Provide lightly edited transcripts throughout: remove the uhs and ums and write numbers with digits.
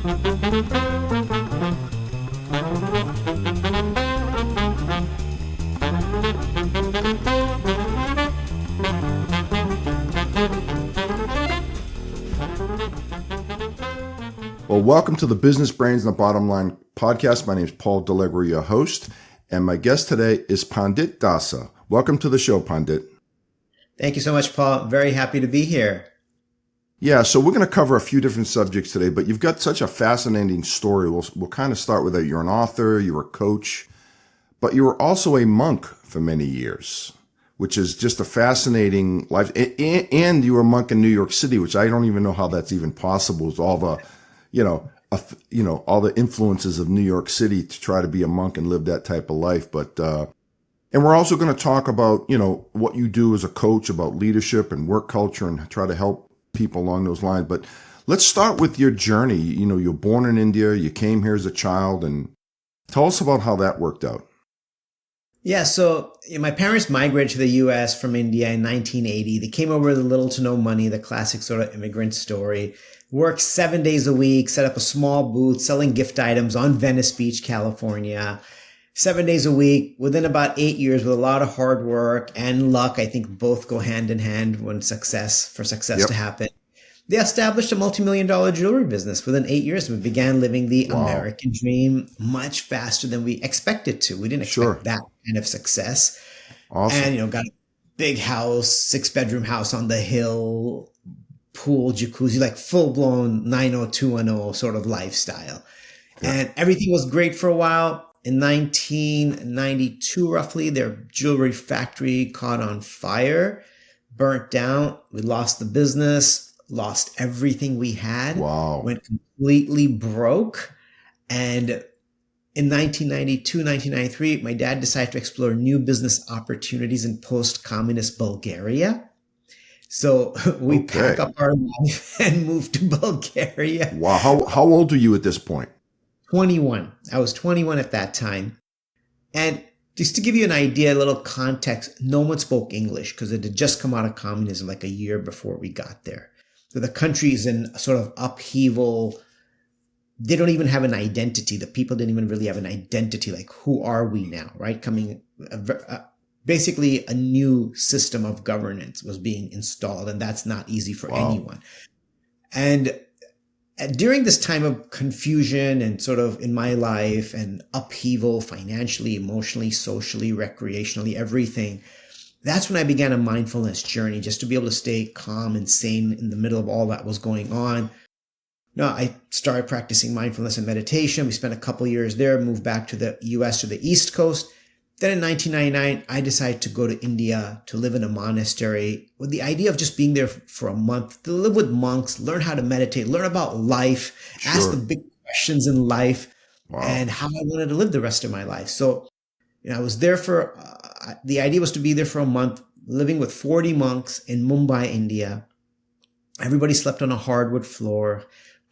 Well, welcome to the Business Brains and the Bottom Line podcast. My name is Paul Delegre, your host, and my guest today is Pandit Dasa. Welcome to the show, Pandit. Thank you so much, Paul. Very happy to be here. Yeah, so we're going to cover a few different subjects today, but you've got such a fascinating story. We'll kind of start with that. You're an author, you're a coach, but you were also a monk for many years, which is just a fascinating life. And you were a monk in New York City, which I don't even know how that's even possible. With all the all the influences of New York City to try to be a monk and live that type of life. But, and we're also going to talk about, what you do as a coach, about leadership and work culture, and try to help people along those lines. But let's start with your journey. You're born in India, you came here as a child, and tell us about how that worked out. Yeah, so my parents migrated to the U.S. from India in 1980. They came over with little to no money, the classic sort of immigrant story. Worked 7 days a week, set up a small booth selling gift items on Venice Beach, California. 7 days a week. Within about 8 years, with a lot of hard work and luck, I think both go hand in hand when success to happen. They established a multi-million-dollar jewelry business within 8 years. We began living the American dream much faster than we expected to. We didn't expect that kind of success. Awesome. And, got a big house, 6-bedroom house on the hill, pool, jacuzzi, like full-blown 90210 sort of lifestyle. Yeah. And everything was great for a while. In 1992, roughly, their jewelry factory caught on fire, burnt down. We lost the business. Lost everything we had. Wow. Went completely broke. And in 1992, 1993, my dad decided to explore new business opportunities in post-communist Bulgaria. So we packed up our life and moved to Bulgaria. Wow. How old are you at this point? 21. I was 21 at that time. And just to give you an idea, a little context, no one spoke English because it had just come out of communism like a year before we got there. So the country is in a sort of upheaval. They don't even have an identity. The people didn't even really have an identity. Like, who are we now, right? Basically, a new system of governance was being installed, and that's not easy for anyone. And during this time of confusion and sort of in my life and upheaval, financially, emotionally, socially, recreationally, everything, that's when I began a mindfulness journey, just to be able to stay calm and sane in the middle of all that was going on. I started practicing mindfulness and meditation. We spent a couple years there, moved back to the US, to the East Coast. Then in 1999, I decided to go to India to live in a monastery with the idea of just being there for a month, to live with monks, learn how to meditate, learn about life, ask the big questions in life, and how I wanted to live the rest of my life. So, I was there for, the idea was to be there for a month, living with 40 monks in Mumbai, India. Everybody slept on a hardwood floor.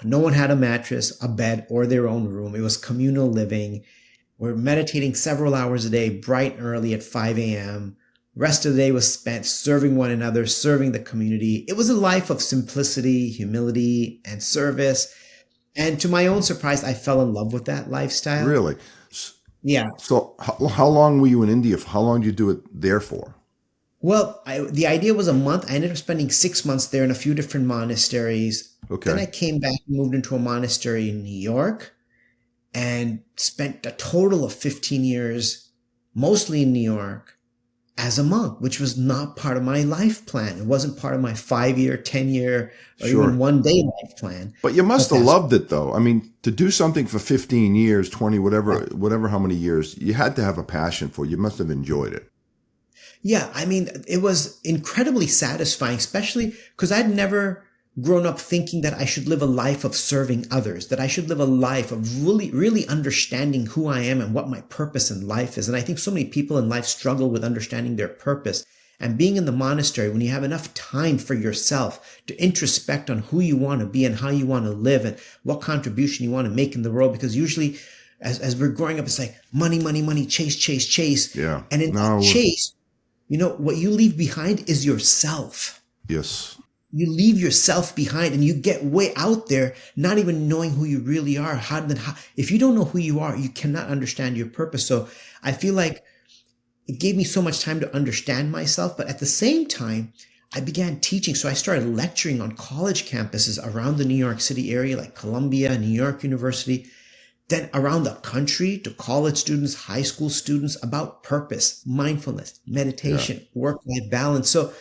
No one had a mattress, a bed, or their own room. It was communal living. We're meditating several hours a day, bright and early at 5 a.m. Rest of the day was spent serving one another, serving the community. It was a life of simplicity, humility, and service. And to my own surprise, I fell in love with that lifestyle. Really? Yeah. So how long were you in India? How long did you do it there for? Well, the idea was a month. I ended up spending 6 months there in a few different monasteries. Okay. Then I came back and moved into a monastery in New York and spent a total of 15 years, mostly in New York, as a monk, which was not part of my life plan. It wasn't part of my 5-year, 10-year, or even 1-day life plan. But you must have loved it, though. I mean, to do something for 15 years, 20, whatever, how many years, you had to have a passion for it. You must have enjoyed it. Yeah, I mean, it was incredibly satisfying, especially because I'd never grown up thinking that I should live a life of serving others, that I should live a life of really, really understanding who I am and what my purpose in life is. And I think so many people in life struggle with understanding their purpose. And being in the monastery, when you have enough time for yourself to introspect on who you want to be and how you want to live and what contribution you want to make in the world, because usually as we're growing up, it's like money, money, money, chase, chase, chase. Yeah. And in that chase, what you leave behind is yourself. Yes. you leave yourself behind and you get way out there, not even knowing who you really are. If you don't know who you are, you cannot understand your purpose. So I feel like it gave me so much time to understand myself, but at the same time, I began teaching. So I started lecturing on college campuses around the New York City area, like Columbia, New York University, then around the country to college students, high school students about purpose, mindfulness, meditation, work-life balance. So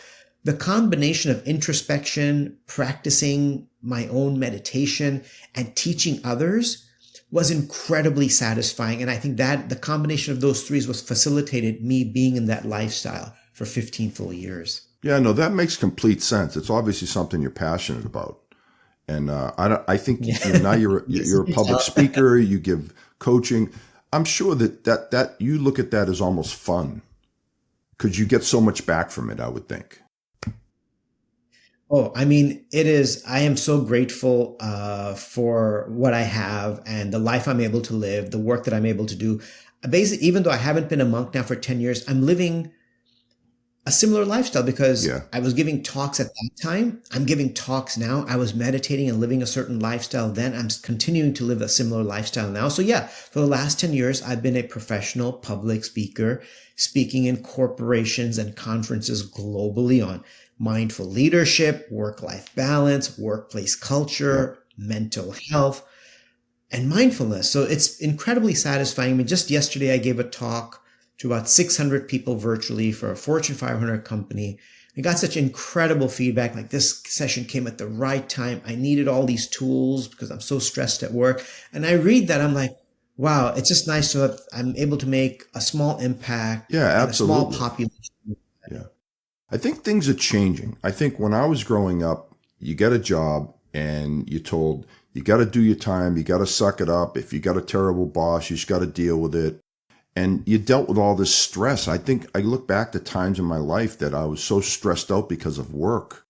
the combination of introspection, practicing my own meditation, and teaching others was incredibly satisfying. And I think that the combination of those three was facilitated me being in that lifestyle for 15 full years. Yeah, no, that makes complete sense. It's obviously something you're passionate about. And I think now you're a public speaker, you give coaching. I'm sure that you look at that as almost fun because you get so much back from it, I would think. Oh, I mean, it is. I am so grateful for what I have and the life I'm able to live, the work that I'm able to do. Basically, even though I haven't been a monk now for 10 years, I'm living a similar lifestyle because I was giving talks at that time. I'm giving talks now. I was meditating and living a certain lifestyle then. I'm continuing to live a similar lifestyle now. So yeah, for the last 10 years, I've been a professional public speaker, speaking in corporations and conferences globally on mindful leadership, work-life balance, workplace culture, mental health, and mindfulness. So it's incredibly satisfying. I mean, just yesterday, I gave a talk to about 600 people virtually for a Fortune 500 company. I got such incredible feedback. Like, this session came at the right time. I needed all these tools because I'm so stressed at work. And I read that, I'm like, wow, it's just nice that I'm able to make a small impact. Yeah, absolutely. A small population. Yeah. I think things are changing. I think when I was growing up, you get a job and you're told you got to do your time. You got to suck it up. If you got a terrible boss, you just got to deal with it. And you dealt with all this stress. I think I look back to times in my life that I was so stressed out because of work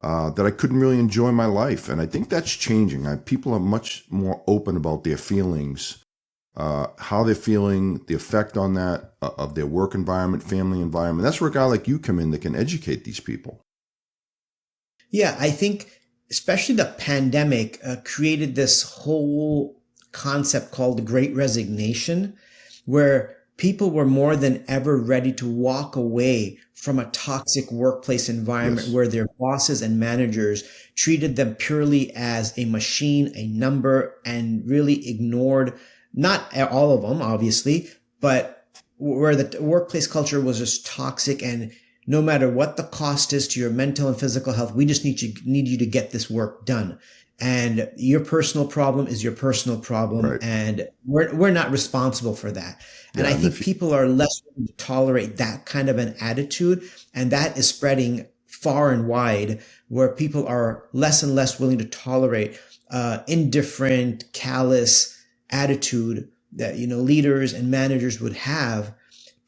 that I couldn't really enjoy my life. And I think that's changing. People are much more open about their feelings, how they're feeling, the effect on that of their work environment, family environment. That's where a guy like you come in that can educate these people. Yeah, I think especially the pandemic created this whole concept called the Great Resignation, where people were more than ever ready to walk away from a toxic workplace environment where their bosses and managers treated them purely as a machine, a number, and really ignored, not all of them, obviously, but where the workplace culture was just toxic, and no matter what the cost is to your mental and physical health, we just need you to get this work done. And your personal problem is your personal problem, and we're not responsible for that. And I think people are less willing to tolerate that kind of an attitude, and that is spreading far and wide, where people are less and less willing to tolerate indifferent, callous attitude that leaders and managers would have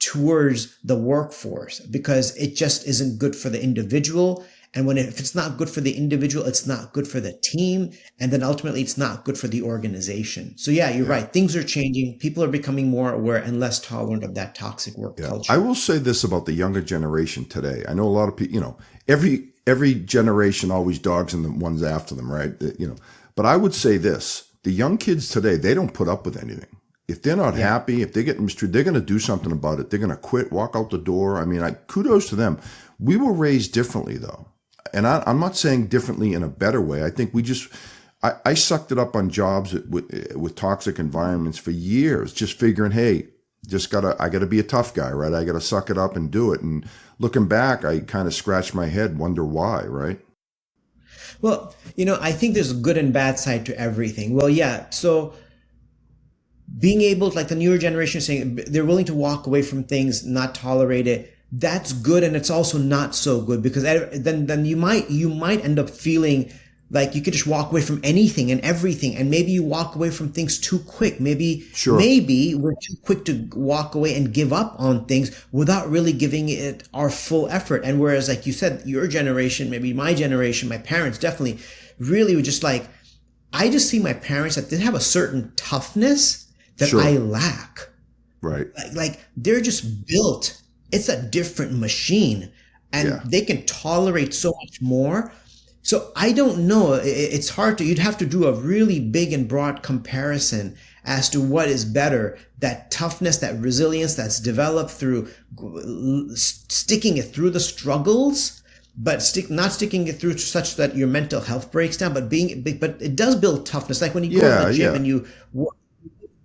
towards the workforce, because it just isn't good for the individual. And if it's not good for the individual, it's not good for the team. And then ultimately, it's not good for the organization. So yeah, you're right. Things are changing. People are becoming more aware and less tolerant of that toxic work culture. I will say this about the younger generation today. I know a lot of people, every generation always dogs in the ones after them, right? But I would say this, the young kids today, they don't put up with anything. If they're not happy, if they get mistreated, they're going to do something about it. They're going to quit, walk out the door. I mean, kudos to them. We were raised differently, though. And I'm not saying differently in a better way. I think I sucked it up on jobs with toxic environments for years, just figuring, hey, I got to be a tough guy, right? I got to suck it up and do it. And looking back, I kind of scratch my head, wonder why, right? Well, I think there's a good and bad side to everything. Well, yeah. So being able to, like the newer generation saying they're willing to walk away from things, not tolerate it, that's good. And it's also not so good, because then you might end up feeling like you could just walk away from anything and everything. And maybe you walk away from things too quick. Maybe we're too quick to walk away and give up on things without really giving it our full effort. And whereas, like you said, your generation, maybe my generation, my parents definitely really were just like, I just see my parents that they have a certain toughness that I lack. Right. Like they're just built. It's a different machine, and they can tolerate so much more. So I don't know. It's hard to, you'd have to do a really big and broad comparison as to what is better. That toughness, that resilience that's developed through sticking it through the struggles, but not sticking it through such that your mental health breaks down, but it does build toughness. Like when you go to the gym and you work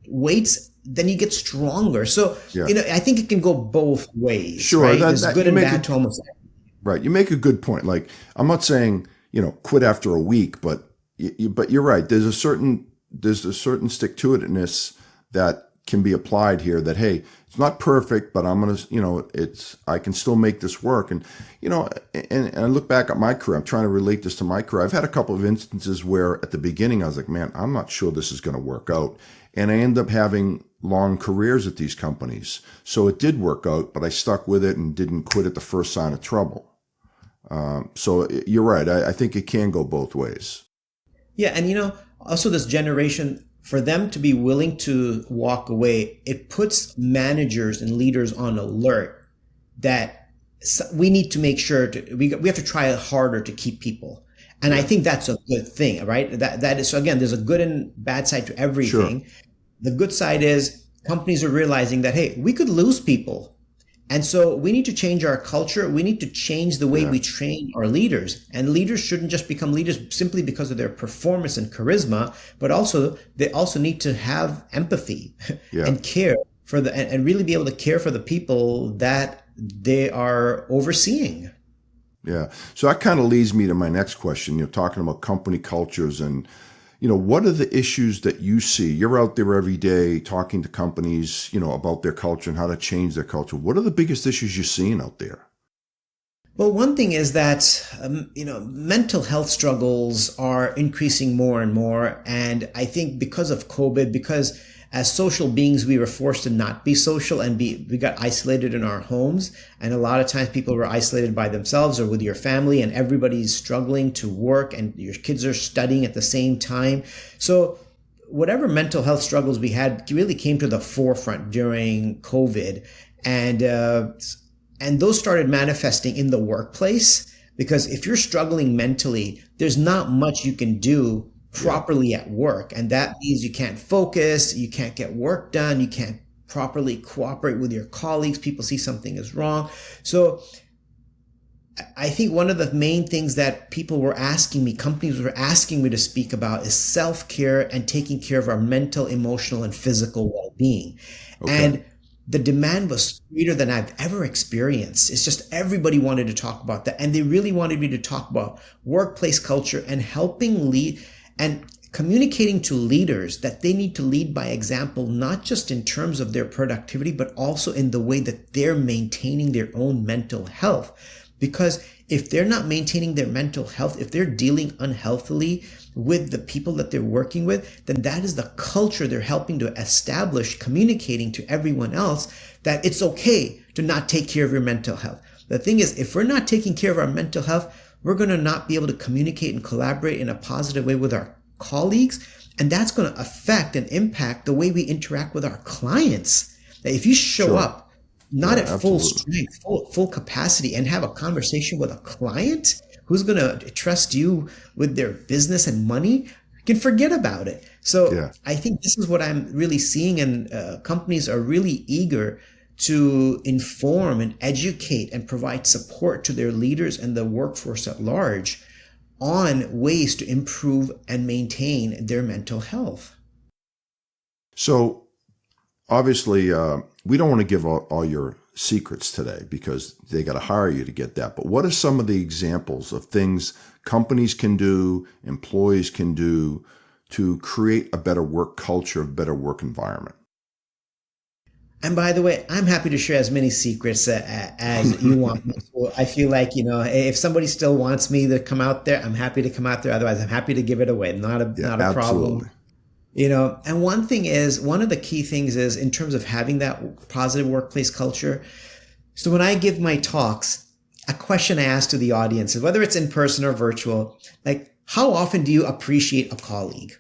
weights, then you get stronger. So, I think it can go both ways. Sure. Right? There's good and bad to almost everything. Right. You make a good point. Like, I'm not saying, quit after a week, but you're right. There's a certain stick-to-itiveness that can be applied here that, hey, it's not perfect, but I'm going to, I can still make this work. And, and I look back at my career, I'm trying to relate this to my career. I've had a couple of instances where at the beginning I was like, man, I'm not sure this is going to work out. And I end up having long careers at these companies. So it did work out, but I stuck with it and didn't quit at the first sign of trouble. So you're right. I think it can go both ways. Yeah. And, also this generation, for them to be willing to walk away, it puts managers and leaders on alert that we need to make sure we have to try harder to keep people. And I think that's a good thing, right? That is, so again, there's a good and bad side to everything. Sure. The good side is companies are realizing that, hey, we could lose people. And so we need to change our culture. We need to change the way we train our leaders. And leaders shouldn't just become leaders simply because of their performance and charisma, but they also need to have empathy and care for and really be able to care for the people that they are overseeing. Yeah. So that kind of leads me to my next question. You're talking about company cultures and, what are the issues that you see? You're out there every day talking to companies, about their culture and how to change their culture. What are the biggest issues you're seeing out there? Well, one thing is that, mental health struggles are increasing more and more. And I think because of COVID, because as social beings, we were forced to not be social and we got isolated in our homes. And a lot of times people were isolated by themselves or with your family, and everybody's struggling to work and your kids are studying at the same time. So whatever mental health struggles we had really came to the forefront during COVID. And those started manifesting in the workplace, because if you're struggling mentally, there's not much you can do properly at work. And that means you can't focus, you can't get work done, you can't properly cooperate with your colleagues. People see something is wrong. So I think one of the main things that people were asking me, companies were asking me to speak about, is self-care and taking care of our mental, emotional, and physical well-being. Okay. And the demand was greater than I've ever experienced. It's just everybody wanted to talk about that. And they really wanted me to talk about workplace culture and helping lead and communicating to leaders that they need to lead by example, not just in terms of their productivity, but also in the way that they're maintaining their own mental health. Because if they're not maintaining their mental health, if they're dealing unhealthily with the people that they're working with, then that is the culture they're helping to establish, communicating to everyone else that it's okay to not take care of your mental health. The thing is, if we're not taking care of our mental health, we're going to not be able to communicate and collaborate in a positive way with our colleagues. And that's going to affect and impact the way we interact with our clients. If you show up not at full strength, full capacity, and have a conversation with a client who's going to trust you with their business and money, you can forget about it. So I think this is what I'm really seeing. And companies are really eager to inform and educate and provide support to their leaders and the workforce at large on ways to improve and maintain their mental health. So obviously, we don't want to give all your secrets today because they got to hire you to get that. But what are some of the examples of things companies can do, employees can do to create a better work culture, a better work environment? And by the way, I'm happy to share as many secrets as you want me to. I feel like, if somebody still wants me to come out there, I'm happy to come out there. Otherwise, I'm happy to give it away. Not a problem. And one of the key things is in terms of having that positive workplace culture. So when I give my talks, a question I ask to the audience is, whether it's in person or virtual, like, how often do you appreciate a colleague?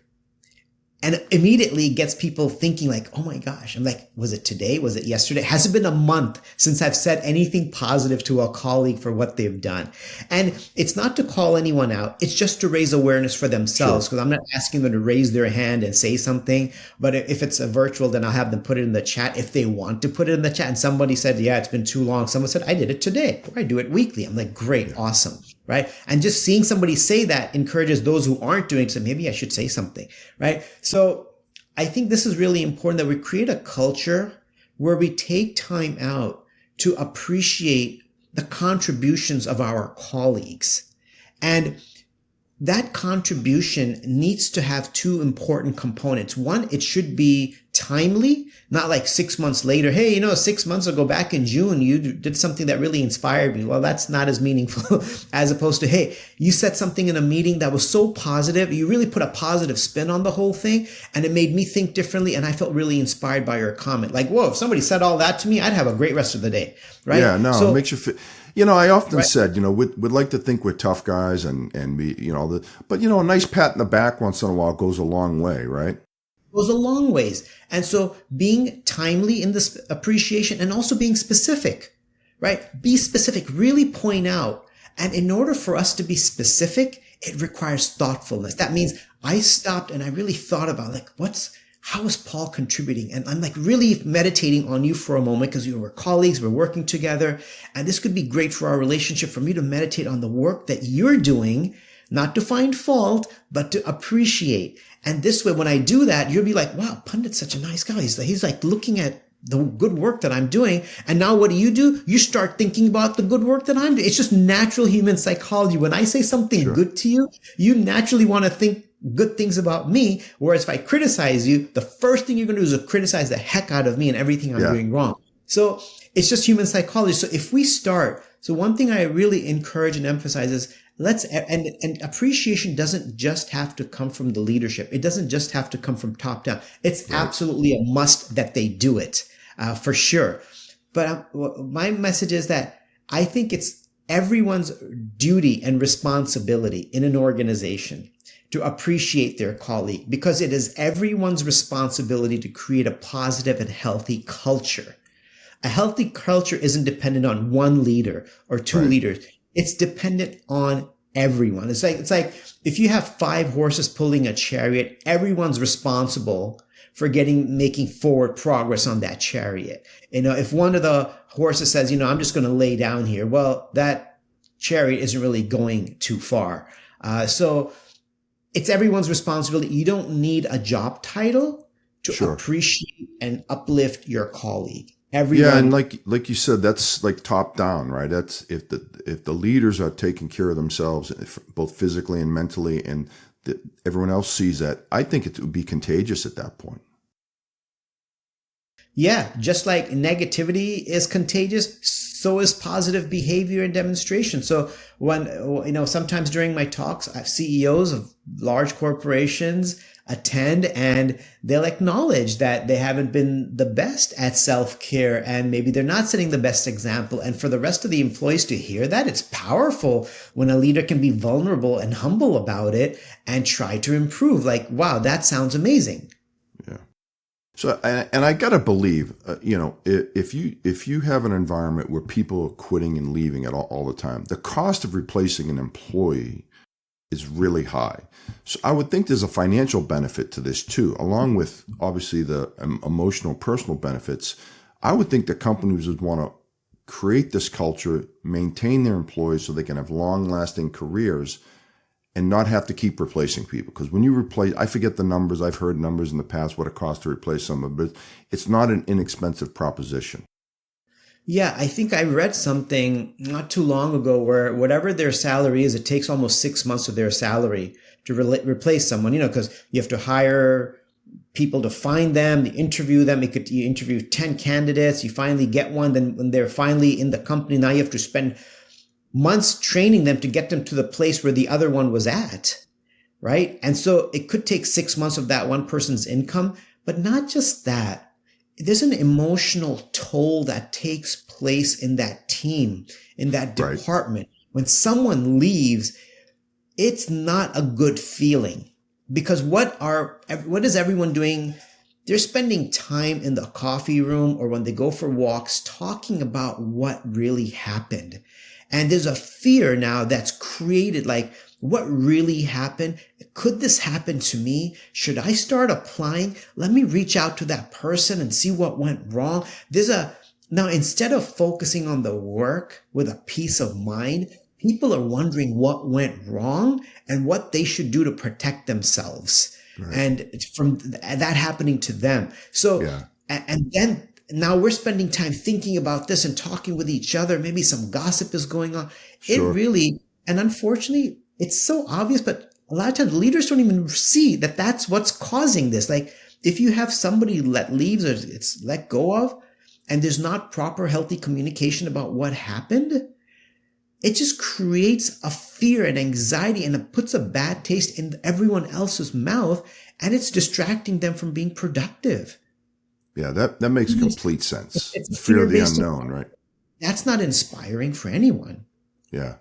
And immediately gets people thinking like, oh my gosh, I'm like, was it today? Was it yesterday? Has it been a month since I've said anything positive to a colleague for what they've done? And it's not to call anyone out. It's just to raise awareness for themselves, Sure. because I'm not asking them to raise their hand and say something. But if it's a virtual, then I'll have them put it in the chat if they want to put it in the chat. And somebody said, yeah, it's been too long. Someone said, I did it today, or I do it weekly. I'm like, great, awesome. Right. And just seeing somebody say that encourages those who aren't doing it to say, maybe I should say something. Right. So I think this is really important that we create a culture where we take time out to appreciate the contributions of our colleagues. And that contribution needs to have two important components. One, it should be timely, not like 6 months later. Hey, 6 months ago, back in June, you did something that really inspired me. Well, that's not as meaningful as opposed to, hey, you said something in a meeting that was so positive. You really put a positive spin on the whole thing, and it made me think differently. And I felt really inspired by your comment. Like, whoa, if somebody said all that to me, I'd have a great rest of the day. Right? Yeah, no, So, it makes you feel. I often right. said, we'd like to think we're tough guys and be, but a nice pat in the back once in a while goes a long way, right? Goes a long ways. And so being timely in this appreciation and also being specific, right? Be specific, really point out. And in order for us to be specific, it requires thoughtfulness. That means I stopped and I really thought about like, how is Paul contributing? And I'm like really meditating on you for a moment because we're colleagues, we're working together. And this could be great for our relationship, for me to meditate on the work that you're doing, not to find fault, but to appreciate. And this way, when I do that, you'll be like, wow, Pandit's such a nice guy. He's like looking at the good work that I'm doing. And now what do? You start thinking about the good work that I'm doing. It's just natural human psychology. When I say something good to you, you naturally want to think good things about me. Whereas if I criticize you, the first thing you're going to do is criticize the heck out of me and everything I'm doing wrong. So it's just human psychology. So if we start, so one thing I really encourage and emphasize is and appreciation doesn't just have to come from the leadership. It doesn't just have to come from top down. It's absolutely a must that they do it, for sure. But my message is that I think it's everyone's duty and responsibility in an organization to appreciate their colleague, because it is everyone's responsibility to create a positive and healthy culture. A healthy culture isn't dependent on one leader or two leaders. It's dependent on everyone. It's like if you have 5 horses pulling a chariot, everyone's responsible for making forward progress on that chariot. If one of the horses says, I'm just going to lay down here, well, that chariot isn't really going too far. So it's everyone's responsibility. You don't need a job title to appreciate and uplift your colleague. Everyone. Yeah, and like you said, that's like top down, right? That's if the leaders are taking care of themselves, both physically and mentally, and everyone else sees that, I think it would be contagious at that point. Yeah, just like negativity is contagious, so is positive behavior and demonstration. So when, sometimes during my talks, I have CEOs of large corporations attend and they'll acknowledge that they haven't been the best at self-care and maybe they're not setting the best example. And for the rest of the employees to hear that, it's powerful when a leader can be vulnerable and humble about it and try to improve. Like, wow, that sounds amazing. Yeah. So, and I gotta believe, if you have an environment where people are quitting and leaving it all the time, the cost of replacing an employee is really high. So I would think there's a financial benefit to this too, along with obviously the emotional, personal benefits. I would think that companies would want to create this culture, maintain their employees so they can have long-lasting careers and not have to keep replacing people. Because when you replace, I forget the numbers, I've heard numbers in the past, what it costs to replace someone, but it's not an inexpensive proposition. Yeah, I think I read something not too long ago where whatever their salary is, it takes almost 6 months of their salary to replace someone, because you have to hire people to find them, to interview them. You interview 10 candidates, you finally get one. Then when they're finally in the company, now you have to spend months training them to get them to the place where the other one was at, right? And so it could take 6 months of that one person's income, but not just that. There's an emotional toll that takes place in that team, in that department. When someone leaves, it's not a good feeling, because what is everyone doing? They're spending time in the coffee room or when they go for walks talking about what really happened. And there's a fear now that's created, like, what really happened? Could this happen to me? Should I start applying? Let me reach out to that person and see what went wrong. Now, instead of focusing on the work with a peace of mind, people are wondering what went wrong and what they should do to protect themselves. Right. And from that happening to them. So, and then now we're spending time thinking about this and talking with each other. Maybe some gossip is going on. Sure. It really, and unfortunately, it's so obvious, but a lot of times leaders don't even see that that's what's causing this. Like, if you have somebody that leaves or it's let go of, and there's not proper healthy communication about what happened, it just creates a fear and anxiety, and it puts a bad taste in everyone else's mouth, and it's distracting them from being productive. Yeah, that makes complete sense. It's the fear of the unknown, right? That's not inspiring for anyone. Yeah.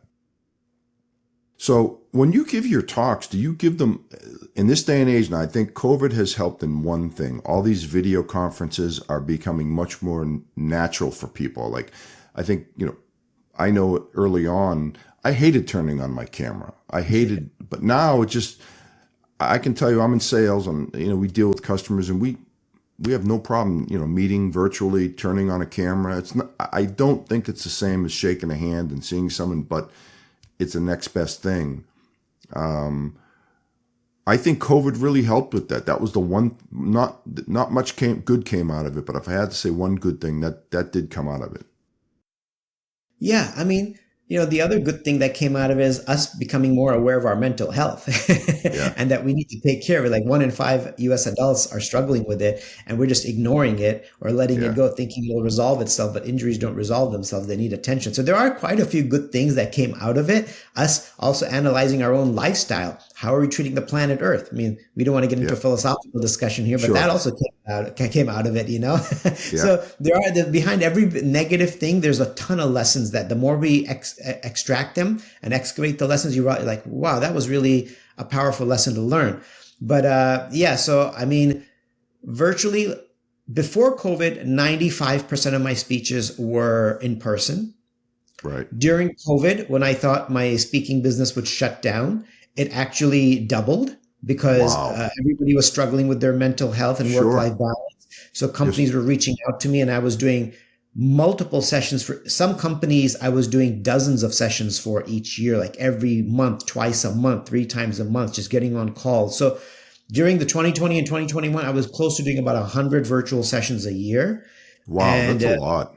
So when you give your talks, do you give them, in this day and age, and I think COVID has helped in one thing, all these video conferences are becoming much more natural for people. Like, I think, I know early on, I hated turning on my camera. But now it just, I can tell you, I'm in sales and, we deal with customers and we have no problem, meeting virtually, turning on a camera. I don't think it's the same as shaking a hand and seeing someone, but it's the next best thing. I think COVID really helped with that. That was the one, not much good came out of it, but if I had to say one good thing, that did come out of it. Yeah, I mean, the other good thing that came out of it is us becoming more aware of our mental health and that we need to take care of it. Like 1 in 5 US adults are struggling with it and we're just ignoring it or letting it go, thinking it'll resolve itself, but injuries don't resolve themselves. They need attention. So there are quite a few good things that came out of it. Us also analyzing our own lifestyle. How are we treating the planet Earth? I mean, we don't want to get into a philosophical discussion here, but that also came out of it, So behind every negative thing, there's a ton of lessons that the more we extract them and excavate the lessons, you're like, wow, that was really a powerful lesson to learn. But so I mean, virtually before COVID, 95% of my speeches were in person. Right. During COVID, when I thought my speaking business would shut down, it actually doubled because everybody was struggling with their mental health and work-life balance. So companies were reaching out to me and I was doing multiple sessions for some companies. I was doing dozens of sessions for each year, like every month, twice a month, 3 times a month, just getting on calls. So during the 2020 and 2021, I was close to doing about 100 virtual sessions a year. Wow, and, that's a lot.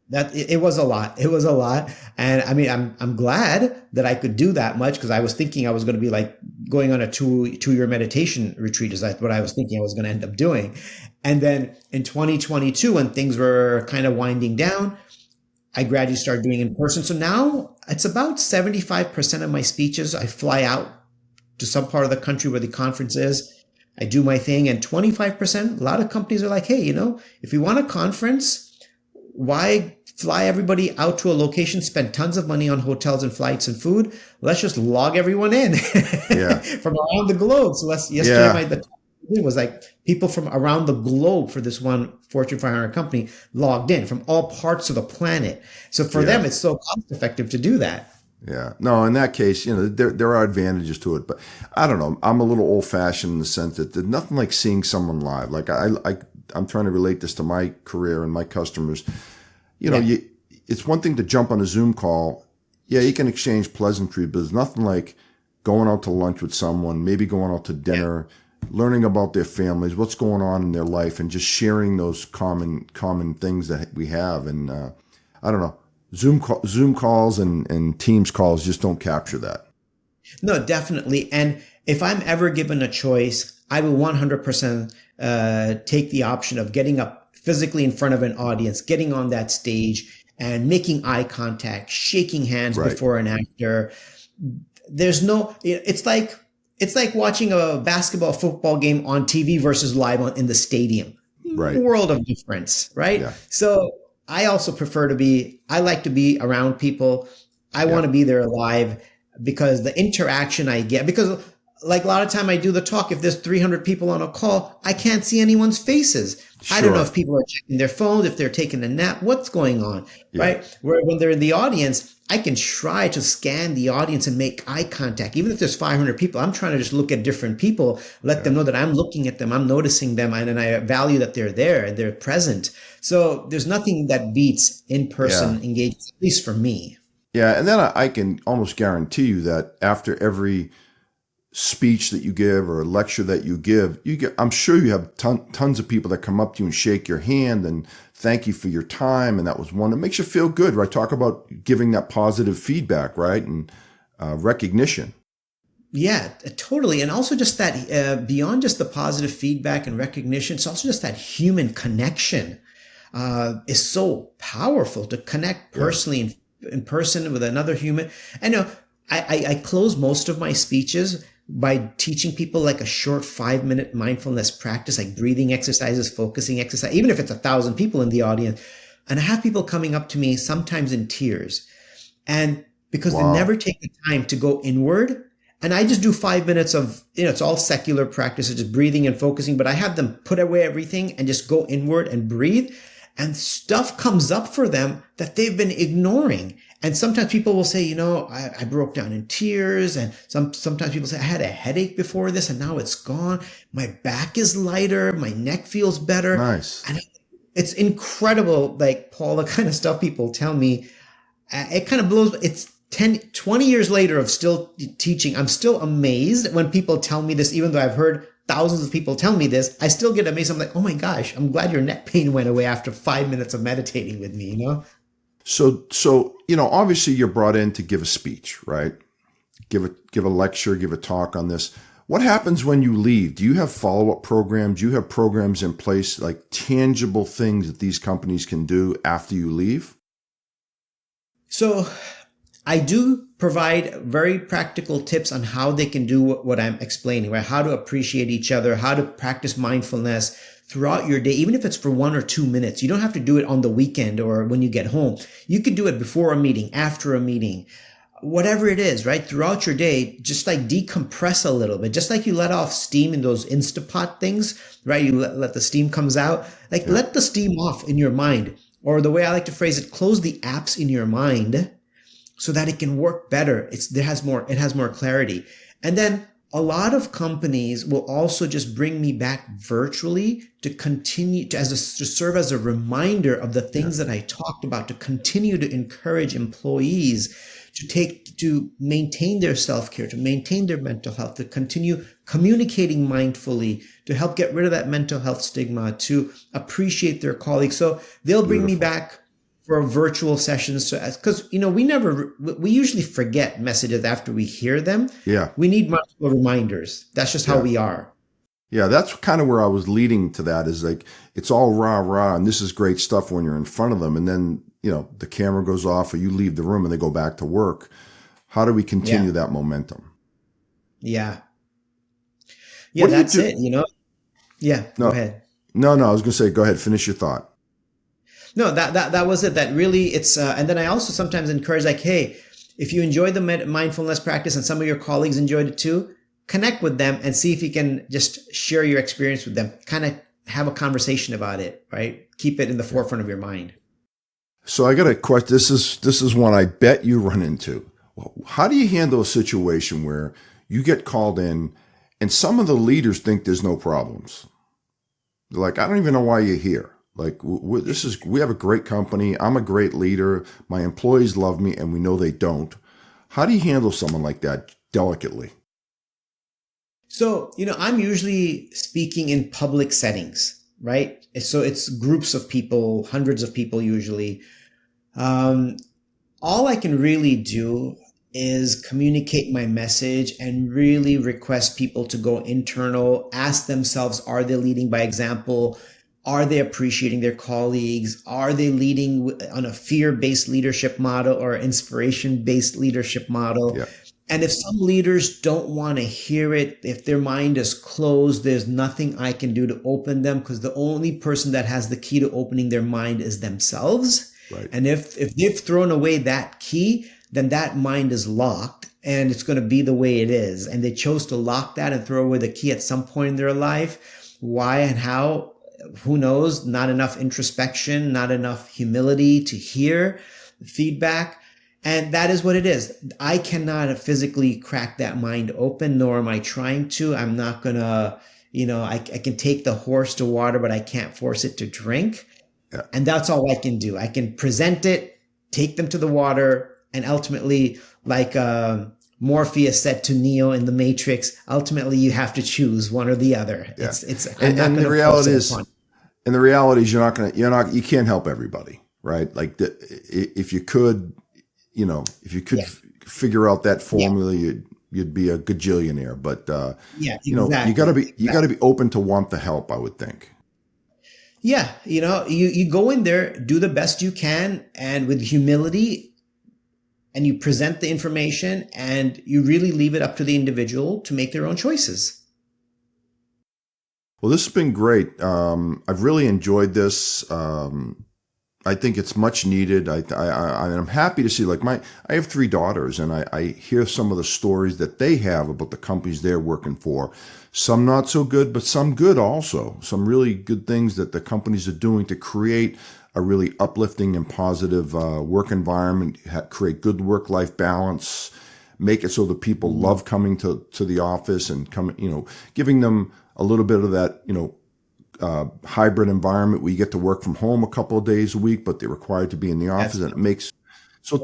It was a lot. It was a lot. And I mean, I'm glad that I could do that much because I was thinking I was going to be like going on a two-year meditation retreat is what I was thinking I was going to end up doing. And then in 2022, when things were kind of winding down, I gradually started doing in person. So now it's about 75% of my speeches. I fly out to some part of the country where the conference is. I do my thing. And 25%, a lot of companies are like, hey, if we want a conference, why fly everybody out to a location, spend tons of money on hotels and flights and food? Let's just log everyone in from around the globe. So yesterday it was like people from around the globe for this one Fortune 500 company logged in from all parts of the planet. So for them, it's so cost effective to do that. Yeah. No, in that case, there are advantages to it, but I don't know. I'm a little old fashioned in the sense that there's nothing like seeing someone live. Like I'm trying to relate this to my career and my customers. It's one thing to jump on a Zoom call. Yeah, you can exchange pleasantry, but there's nothing like going out to lunch with someone, maybe going out to dinner, learning about their families, what's going on in their life, and just sharing those common things that we have. And I don't know, Zoom calls and Teams calls just don't capture that. No, definitely. And if I'm ever given a choice, I will 100% take the option of getting up physically in front of an audience, getting on that stage and making eye contact, shaking hands before and after. There's it's like watching a basketball, football game on TV versus live in the stadium. Right. World of difference, right? Yeah. So I also I like to be around people. I want to be there live because the interaction I get, because like a lot of time I do the talk, if there's 300 people on a call, I can't see anyone's faces. I don't know Sure. if people are checking their phones, if they're taking a nap, what's going on, Yeah. right? Where when they're in the audience, I can try to scan the audience and make eye contact. Even if there's 500 people, I'm trying to just look at different people, let them know that I'm looking at them, I'm noticing them, and I value that they're there and they're present. So there's nothing that beats Yeah. in-person engagement, at least for me. Yeah. And then I can almost guarantee you that after every speech that you give or lecture that you get, I'm sure you have tons of people that come up to you and shake your hand and thank you for your time. And that was one that makes you feel good, right? Talk about giving that positive feedback, right? And recognition. Yeah, totally. And also just that beyond just the positive feedback and recognition, it's also just that human connection is so powerful to connect Yeah. personally in person with another human. I know I close most of my speeches by teaching people like a short 5-minute mindfulness practice, like breathing exercises, focusing exercise, even if it's 1,000 people in the audience. And I have people coming up to me sometimes in tears. And because they Wow. never take the time to go inward. And I just do 5 minutes of, it's all secular practice, just breathing and focusing, but I have them put away everything and just go inward and breathe. And stuff comes up for them that they've been ignoring. And sometimes people will say, I broke down in tears. And sometimes people say, I had a headache before this and now it's gone. My back is lighter. My neck feels better. Nice. And it's incredible, like Paul, the kind of stuff people tell me. It kind of blows. It's 10, 20 years later of still teaching. I'm still amazed when people tell me this, even though I've heard thousands of people tell me this. I still get amazed. I'm like, oh my gosh, I'm glad your neck pain went away after 5 minutes of meditating with me. So, obviously you're brought in to give a speech, right? Give a lecture, give a talk on this. What happens when you leave? Do you have follow-up programs? Do you have programs in place, like tangible things that these companies can do after you leave? So I do provide very practical tips on how they can do what I'm explaining, right? How to appreciate each other, how to practice mindfulness throughout your day, even if it's for 1 or 2 minutes. You don't have to do it on the weekend or when you get home. You could do it before a meeting, after a meeting, whatever it is, right? Throughout your day, just like decompress a little bit, just like you let off steam in those Instapot things, right? You let the steam comes out, like let the steam off in your mind. Or the way I like to phrase it, close the apps in your mind so that it can work better. It has more clarity. And then a lot of companies will also just bring me back virtually to continue to serve as a reminder of the things that I talked about, to continue to encourage employees to maintain their self-care, to maintain their mental health, to continue communicating mindfully, to help get rid of that mental health stigma, to appreciate their colleagues. So they'll bring me back for virtual sessions, because we usually forget messages after we hear them. Yeah. We need multiple reminders. That's just how Yeah. we are. Yeah, that's kind of where I was leading to that, is like, it's all rah, rah, and this is great stuff when you're in front of them. And then, the camera goes off or you leave the room and they go back to work. How do we continue that momentum? Yeah. What do you That's do? it, Yeah, go No, ahead. no, I was going to say, go ahead, finish your thought. No, that was it. That really, it's, and then I also sometimes encourage, like, hey, if you enjoyed the mindfulness practice and some of your colleagues enjoyed it too, connect with them and see if you can just share your experience with them. Kind of have a conversation about it, right? Keep it in the forefront of your mind. So I got a question. This is one I bet you run into. How do you handle a situation where you get called in and some of the leaders think there's no problems? They're like, I don't even know why you're here. Like, we have a great company. I'm a great leader. My employees love me, and we know they don't. How do you handle someone like that delicately? So, I'm usually speaking in public settings, right? So it's groups of people, hundreds of people usually. All I can really do is communicate my message and really request people to go internal, ask themselves, are they leading by example? Are they appreciating their colleagues? Are they leading on a fear-based leadership model or inspiration-based leadership model? Yeah. And if some leaders don't want to hear it, if their mind is closed, there's nothing I can do to open them, because the only person that has the key to opening their mind is themselves. Right. And if they've thrown away that key, then that mind is locked and it's going to be the way it is. And they chose to lock that and throw away the key at some point in their life. Why and how? Who knows? Not enough introspection, not enough humility to hear feedback. And that is what it is. I cannot physically crack that mind open, nor am I trying to. I'm not going to, I can take the horse to water, but I can't force it to drink. Yeah. And that's all I can do. I can present it, take them to the water, and ultimately, like Morpheus said to Neo in the Matrix, ultimately you have to choose one or the other. Yeah. And the reality is, you can't help everybody, right? Like if you could, figure out that formula, you'd be a gajillionaire. But you gotta be open to want the help, I would think. Yeah, you go in there, do the best you can, and with humility, and you present the information, and you really leave it up to the individual to make their own choices. Well, this has been great. I've really enjoyed this. I think it's much needed. I'm happy to see, I have 3 daughters, and I hear some of the stories that they have about the companies they're working for. Some not so good, but some good also. Some really good things that the companies are doing to create a really uplifting and positive work environment, create good work-life balance, make it so that people love coming to the office and giving them a little bit of that, hybrid environment where you get to work from home a couple of days a week, but they're required to be in the office, and it makes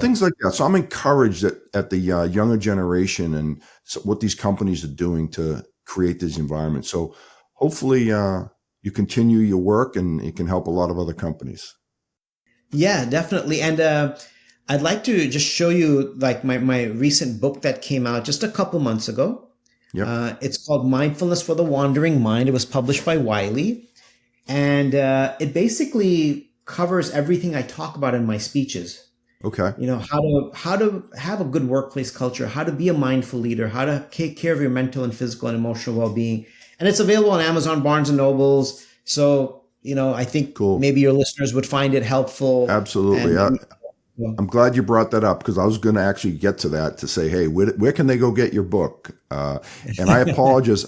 things like that. So I'm encouraged at the younger generation and what these companies are doing to create these environments. So hopefully you continue your work and it can help a lot of other companies. Yeah, definitely. And I'd like to just show you my recent book that came out just a couple months ago. Yep. It's called Mindfulness for the Wandering Mind. It was published by Wiley. And it basically covers everything I talk about in my speeches. Okay. How to have a good workplace culture, how to be a mindful leader, how to take care of your mental and physical and emotional well-being. And it's available on Amazon, Barnes and Nobles. So, I think maybe your listeners would find it helpful. Absolutely. I'm glad you brought that up, because I was going to actually get to that to say, hey, where can they go get your book? And I apologize.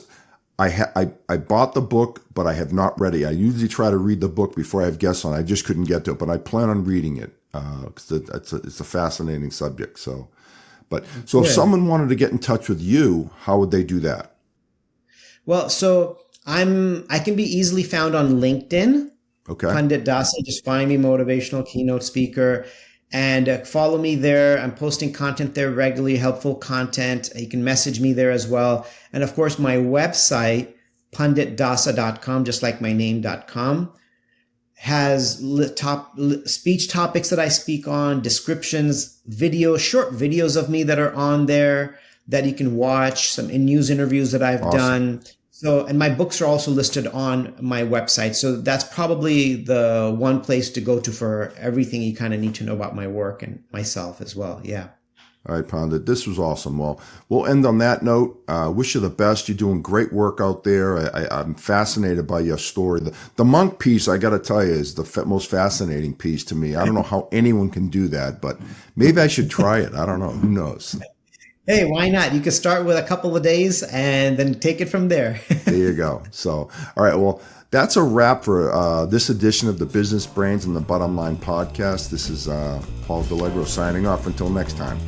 I bought the book, but I have not read it. I usually try to read the book before I have guests on. I just couldn't get to it, but I plan on reading it because it's a fascinating subject. So if someone wanted to get in touch with you, how would they do that? Well, so I can be easily found on LinkedIn. Okay. Pandit Dasa. Just find me, motivational keynote speaker, and follow me there. I'm posting content there regularly, helpful content. You can message me there as well. And of course, my website, panditdasa.com, just like my name.com, has speech topics that I speak on, descriptions, videos, short videos of me that are on there that you can watch, some news interviews that I've done. So, and my books are also listed on my website. So that's probably the one place to go to for everything you kind of need to know about my work and myself as well. Yeah. All right, Pandit, this was awesome. Well, we'll end on that note. Wish you the best. You're doing great work out there. I'm fascinated by your story. The monk piece, I got to tell you, is the most fascinating piece to me. I don't know how anyone can do that, but maybe I should try it. I don't know. Who knows? Hey, why not? You can start with a couple of days and then take it from there. There you go. So, all right. Well, that's a wrap for this edition of the Business Brains and the Bottom Line podcast. This is Paul Delegro signing off. Until next time.